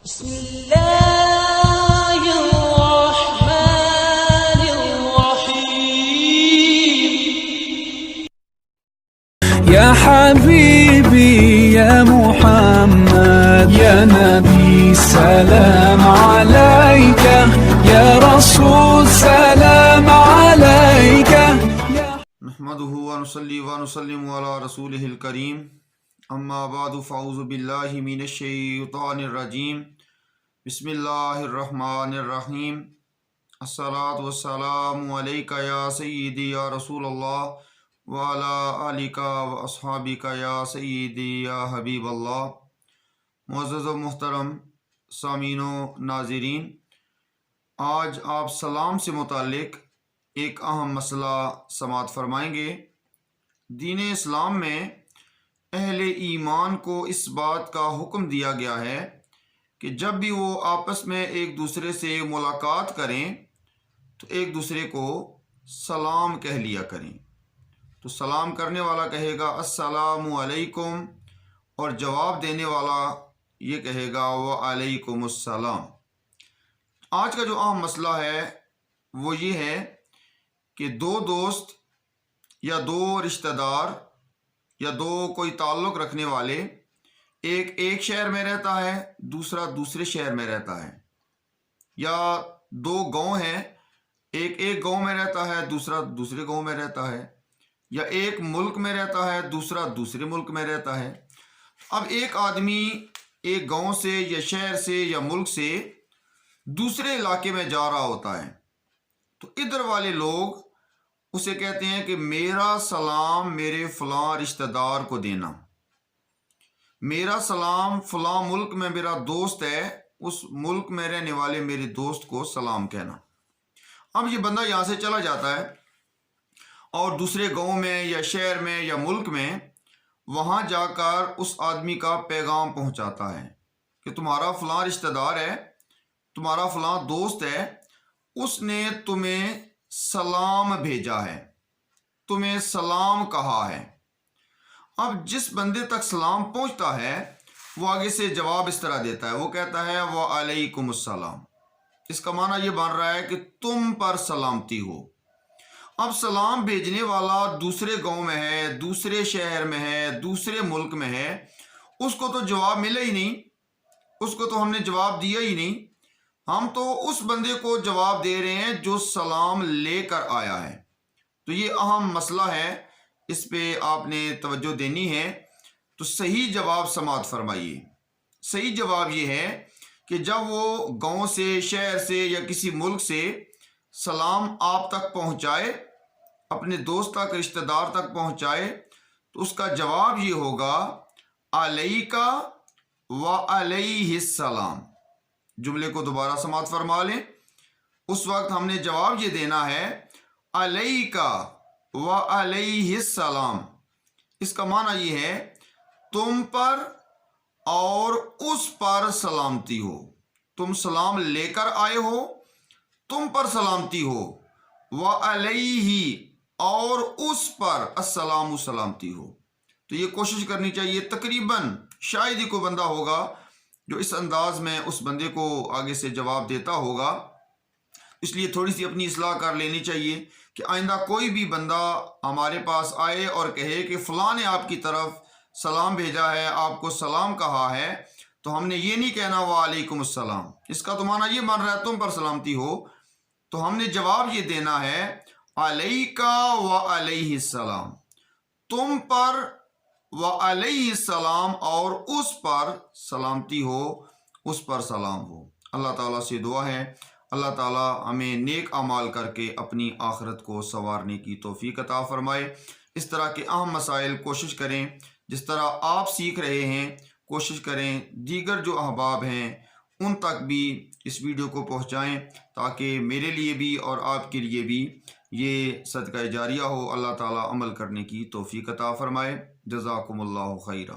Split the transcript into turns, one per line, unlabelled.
بسم الله الرحمن الرحيم.
يا حبيبي يا محمد يا نبي سلام عليك يا رسول سلام عليك
نحمده ونصلي ونسلم على رسوله الكريم اما بعد فاعوذ باللہ من الشیطان الرجیم بسم اللہ الرحمن الرحیم الصلاۃ والسلام علیک یا سیدی یا رسول اللہ وعلی آلک و اصحابک یا سیدی یا حبیب اللہ۔ معزز و محترم سامعین و ناظرین، آج آپ سلام سے متعلق ایک اہم مسئلہ سماعت فرمائیں گے۔ دین اسلام میں اہل ایمان کو اس بات کا حکم دیا گیا ہے کہ جب بھی وہ آپس میں ایک دوسرے سے ملاقات کریں تو ایک دوسرے کو سلام کہہ لیا کریں۔ تو سلام کرنے والا کہے گا السلام علیکم، اور جواب دینے والا یہ کہے گا وعلیکم السلام۔ آج کا جو اہم مسئلہ ہے وہ یہ ہے کہ دو دوست یا دو رشتہ دار یا دو کوئی تعلق رکھنے والے، ایک شہر میں رہتا ہے، دوسرا دوسرے شہر میں رہتا ہے، یا دو گاؤں ہیں، ایک گاؤں میں رہتا ہے، دوسرا دوسرے گاؤں میں رہتا ہے، یا ایک ملک میں رہتا ہے، دوسرا دوسرے ملک میں رہتا ہے۔ اب ایک آدمی ایک گاؤں سے یا شہر سے یا ملک سے دوسرے علاقے میں جا رہا ہوتا ہے، تو ادھر والے لوگ اسے کہتے ہیں کہ میرا سلام میرے فلاں رشتہ دار کو دینا، میرا سلام فلاں ملک میں میرا دوست ہے، اس ملک میں رہنے والے میرے دوست کو سلام کہنا۔ اب یہ بندہ یہاں سے چلا جاتا ہے اور دوسرے گاؤں میں یا شہر میں یا ملک میں وہاں جا کر اس آدمی کا پیغام پہنچاتا ہے کہ تمہارا فلاں رشتہ دار ہے، تمہارا فلاں دوست ہے، اس نے تمہیں سلام بھیجا ہے، تمہیں سلام کہا ہے۔ اب جس بندے تک سلام پہنچتا ہے وہ آگے سے جواب اس طرح دیتا ہے، وہ کہتا ہے وعلیکم السلام۔ اس کا معنی یہ بن رہا ہے کہ تم پر سلامتی ہو۔ اب سلام بھیجنے والا دوسرے گاؤں میں ہے، دوسرے شہر میں ہے، دوسرے ملک میں ہے، اس کو تو جواب ملا ہی نہیں، اس کو تو ہم نے جواب دیا ہی نہیں، ہم تو اس بندے کو جواب دے رہے ہیں جو سلام لے کر آیا ہے۔ تو یہ اہم مسئلہ ہے، اس پہ آپ نے توجہ دینی ہے۔ تو صحیح جواب سماعت فرمائیے۔ صحیح جواب یہ ہے کہ جب وہ گاؤں سے، شہر سے یا کسی ملک سے سلام آپ تک پہنچائے، اپنے دوست تک، رشتہ دار تک پہنچائے، تو اس کا جواب یہ ہوگا علیکا وعلیہ السلام۔ جملے کو دوبارہ سماعت فرما لیں۔ اس وقت ہم نے جواب یہ دینا ہے علیکا وعلیہ السلام۔ اس کا معنی یہ ہے تم پر اور اس پر سلامتی ہو، تم سلام لے کر آئے ہو، تم پر سلامتی ہو، وعلیہ اور اس پر السلام سلامتی ہو۔ تو یہ کوشش کرنی چاہیے، تقریباً شاید ہی کوئی بندہ ہوگا جو اس انداز میں اس بندے کو آگے سے جواب دیتا ہوگا۔ اس لیے تھوڑی سی اپنی اصلاح کر لینی چاہیے کہ آئندہ کوئی بھی بندہ ہمارے پاس آئے اور کہے کہ فلاں نے آپ کی طرف سلام بھیجا ہے، آپ کو سلام کہا ہے، تو ہم نے یہ نہیں کہنا وعلیکم السلام، اس کا تو معنی یہ بن رہا ہے تم پر سلامتی ہو۔ تو ہم نے جواب یہ دینا ہے علیکا وعلیہ السلام، تم پر وعلیہ السلام اور اس پر سلامتی ہو، اس پر سلام ہو۔ اللہ تعالیٰ سے دعا ہے اللہ تعالیٰ ہمیں نیک اعمال کر کے اپنی آخرت کو سنوارنے کی توفیق عطا فرمائے۔ اس طرح کے اہم مسائل کوشش کریں، جس طرح آپ سیکھ رہے ہیں، کوشش کریں دیگر جو احباب ہیں ان تک بھی اس ویڈیو کو پہنچائیں، تاکہ میرے لیے بھی اور آپ کے لیے بھی یہ صدقہ جاریہ ہو۔ اللہ تعالیٰ عمل کرنے کی توفیق عطا فرمائے۔ جزاکم اللہ خیرہ۔